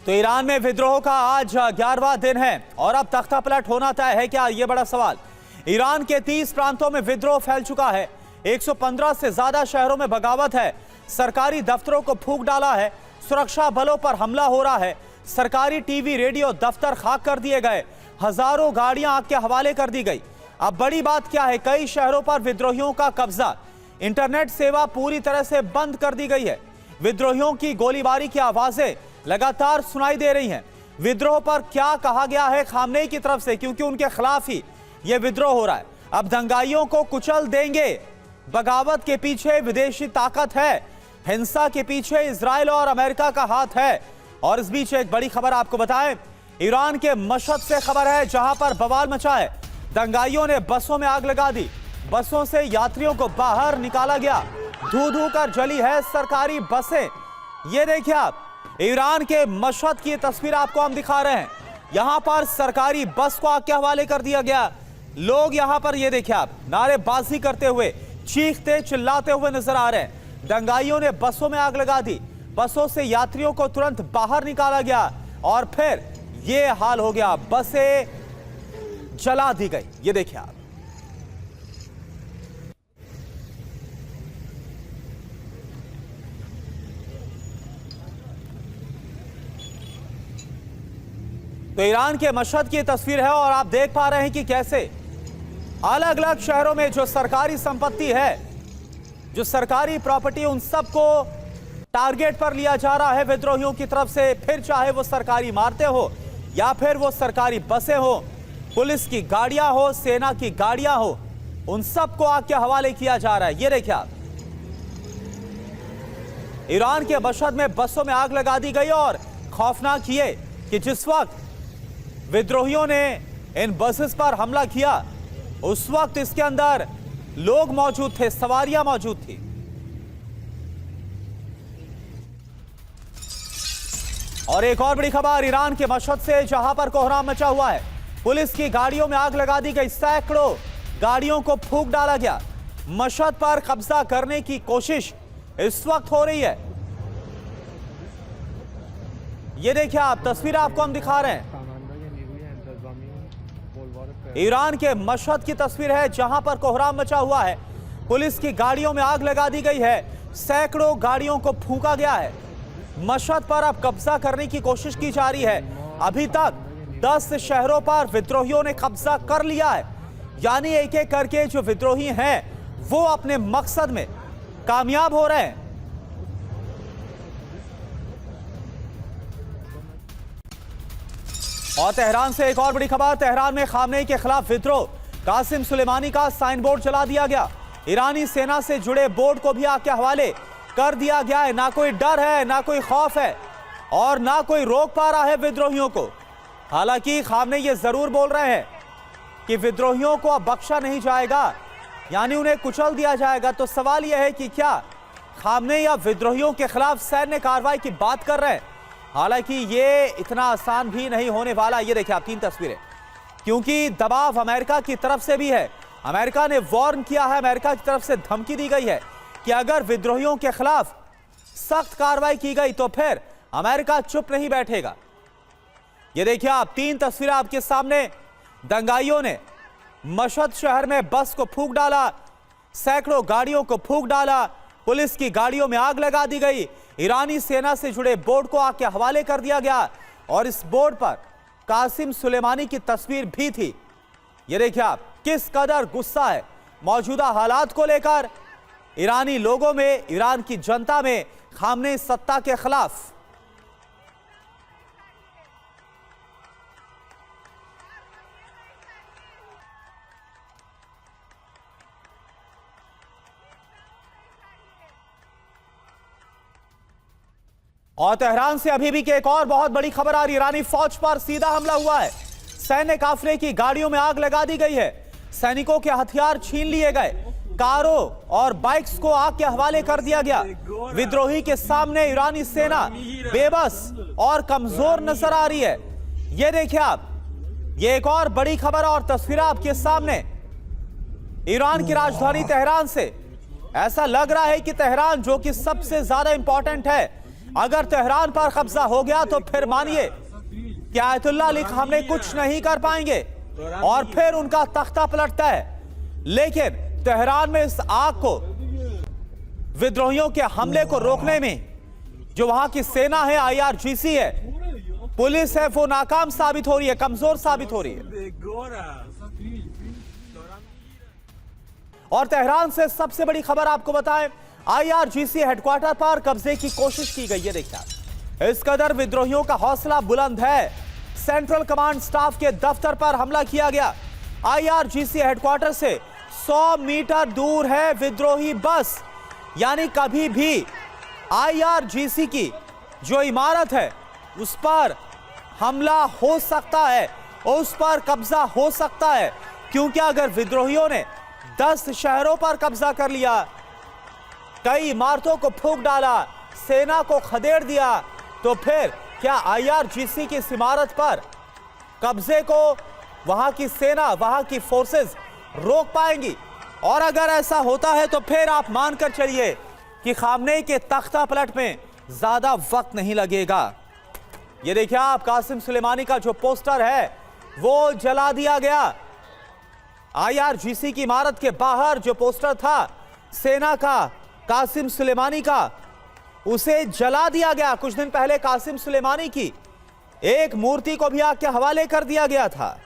तो ईरान में विद्रोह का आज 11वां दिन है और अब तख्ता पलट होना तय है क्या, यह बड़ा सवाल। ईरान के 30 प्रांतों में विद्रोह फैल चुका है। 115 से ज्यादा शहरों में बगावत है। सरकारी दफ्तरों को फूंक डाला है। सुरक्षा बलों पर हमला हो रहा है। सरकारी टीवी रेडियो दफ्तर खाक कर दिए गए। हजारों गाड़ियां आग के हवाले कर दी गई। अब बड़ी बात क्या है, कई शहरों पर विद्रोहियों का कब्जा। इंटरनेट सेवा पूरी तरह से बंद कर दी गई है। विद्रोहियों की गोलीबारी की आवाजें लगातार सुनाई दे रही हैं। विद्रोह पर क्या कहा गया है खामनेई की तरफ से, क्योंकि उनके खिलाफ ही यह विद्रोह हो रहा है। अब दंगाइयों को कुचल देंगे। बगावत के पीछे विदेशी ताकत है। हिंसा के पीछे इजराइल और अमेरिका का हाथ है। और इस बीच एक बड़ी खबर आपको बताएं, ईरान के मशहद से खबर है, जहां पर बवाल मचा है। दंगाइयों ने बसों में आग लगा दी। बसों से यात्रियों को बाहर निकाला गया। धू धू कर जली है सरकारी बसें। ये देखिए आप, ईरान के मशहद की तस्वीर आपको हम दिखा रहे हैं। यहां पर सरकारी बस को आग के हवाले कर दिया गया। लोग यहां पर, ये देखिए आप, नारेबाजी करते हुए, चीखते चिल्लाते हुए नजर आ रहे हैं। दंगाइयों ने बसों में आग लगा दी। बसों से यात्रियों को तुरंत बाहर निकाला गया और फिर यह हाल हो गया, बसें जला दी गई। ये देखिए आप, तो ईरान के मशहद की तस्वीर है और आप देख पा रहे हैं कि कैसे अलग अलग शहरों में जो सरकारी संपत्ति है, जो सरकारी प्रॉपर्टी, उन सबको टारगेट पर लिया जा रहा है विद्रोहियों की तरफ से। फिर चाहे वो सरकारी इमारतें हो या फिर वो सरकारी बसें हो, पुलिस की गाड़ियां हो, सेना की गाड़ियां हो, उन सबको आग के हवाले किया जा रहा है। ये देखिए आप, ईरान के मशहद में बसों में आग लगा दी गई और खौफनाक ये कि जिस वक्त विद्रोहियों ने इन बसेस पर हमला किया, उस वक्त इसके अंदर लोग मौजूद थे, सवारियां मौजूद थी। और एक और बड़ी खबर ईरान के मशहद से, जहां पर कोहराम मचा हुआ है। पुलिस की गाड़ियों में आग लगा दी गई। सैकड़ों गाड़ियों को फूंक डाला गया। मशहद पर कब्जा करने की कोशिश इस वक्त हो रही है। ये देखिए आप, तस्वीर आपको हम दिखा रहे हैं। ईरान के मशहद की तस्वीर है, जहां पर कोहराम मचा हुआ है। पुलिस की गाड़ियों में आग लगा दी गई है। सैकड़ों गाड़ियों को फूंका गया है। मशहद पर अब कब्जा करने की कोशिश की जा रही है। अभी तक 10 शहरों पर विद्रोहियों ने कब्जा कर लिया है। यानी एक एक करके जो विद्रोही हैं वो अपने मकसद में कामयाब हो रहे हैं। और तेहरान से एक और बड़ी खबर, तेहरान में खामनेई के खिलाफ विद्रोह। कासिम सुलेमानी का साइन बोर्ड जला दिया गया। ईरानी सेना से जुड़े बोर्ड को भी आग के हवाले कर दिया गया है। ना कोई डर है, ना कोई खौफ है और ना कोई रोक पा रहा है विद्रोहियों को। हालांकि खामनेई ये जरूर बोल रहे हैं कि विद्रोहियों को अब बख्शा नहीं जाएगा, यानी उन्हें कुचल दिया जाएगा। तो सवाल यह है कि क्या खामनेई अब विद्रोहियों के खिलाफ सैन्य कार्रवाई की बात कर रहे हैं? हालांकि ये इतना आसान भी नहीं होने वाला। ये देखिए आप, 3 तस्वीरें, क्योंकि दबाव अमेरिका की तरफ से भी है। अमेरिका ने वार्न किया है, अमेरिका की तरफ से धमकी दी गई है कि अगर विद्रोहियों के खिलाफ सख्त कार्रवाई की गई तो फिर अमेरिका चुप नहीं बैठेगा। ये देखिए आप, 3 तस्वीरें आपके सामने। दंगाइयों ने मशहद शहर में बस को फूंक डाला, सैकड़ों गाड़ियों को फूंक डाला, पुलिस की गाड़ियों में आग लगा दी गई। ईरानी सेना से जुड़े बोर्ड को आग के हवाले कर दिया गया और इस बोर्ड पर कासिम सुलेमानी की तस्वीर भी थी। ये देखिए आप, किस कदर गुस्सा है मौजूदा हालात को लेकर ईरानी लोगों में, ईरान की जनता में खामनेई सत्ता के खिलाफ। और तेहरान से अभी भी की एक और बहुत बड़ी खबर आ रही है। ईरानी फौज पर सीधा हमला हुआ है। सैन्य काफिले की गाड़ियों में आग लगा दी गई है। सैनिकों के हथियार छीन लिए गए। कारों और बाइक्स को आग के हवाले कर दिया गया। विद्रोही के सामने ईरानी सेना बेबस और कमजोर नजर आ रही है। ये देखिए आप, ये एक और बड़ी खबर और तस्वीर आपके सामने ईरान की राजधानी तेहरान से। ऐसा लग रहा है कि तेहरान, जो कि सबसे ज्यादा इंपॉर्टेंट है, अगर तेहरान पर कब्जा हो गया तो फिर मानिए कि आयतुल्लाह अली खामनेई कुछ नहीं कर पाएंगे और फिर उनका तख्ता पलटता है। लेकिन तेहरान में इस आग को, विद्रोहियों के हमले को रोकने में जो वहां की सेना है, IRGC है, पुलिस है, वो नाकाम साबित हो रही है, कमजोर साबित हो रही है। और तेहरान से सबसे बड़ी खबर आपको बताएं, IRGC हेडक्वार्टर पर कब्जे की कोशिश की गई है। देखिए, इस कदर विद्रोहियों का हौसला बुलंद है। सेंट्रल कमांड स्टाफ के दफ्तर पर हमला किया गया। IRGC हेडक्वार्टर से 100 मीटर दूर है विद्रोही बस, यानी कभी भी IRGC की जो इमारत है उस पर हमला हो सकता है, उस पर कब्जा हो सकता है, क्योंकि अगर विद्रोहियों ने 10 शहरों पर कब्जा कर लिया, कई इमारतों को फूंक डाला, सेना को खदेड़ दिया, तो फिर क्या IRGC की इस इमारत पर कब्जे को वहां की सेना, वहां की फोर्सेस रोक पाएंगी? और अगर ऐसा होता है तो फिर आप मानकर चलिए कि खामनेई के तख्ता पलट में ज्यादा वक्त नहीं लगेगा। ये देखिए आप, कासिम सुलेमानी का जो पोस्टर है वो जला दिया गया। IRGC की इमारत के बाहर जो पोस्टर था सेना का, कासिम सुलेमानी का, उसे जला दिया गया। कुछ दिन पहले कासिम सुलेमानी की एक मूर्ति को भी आग के हवाले कर दिया गया था।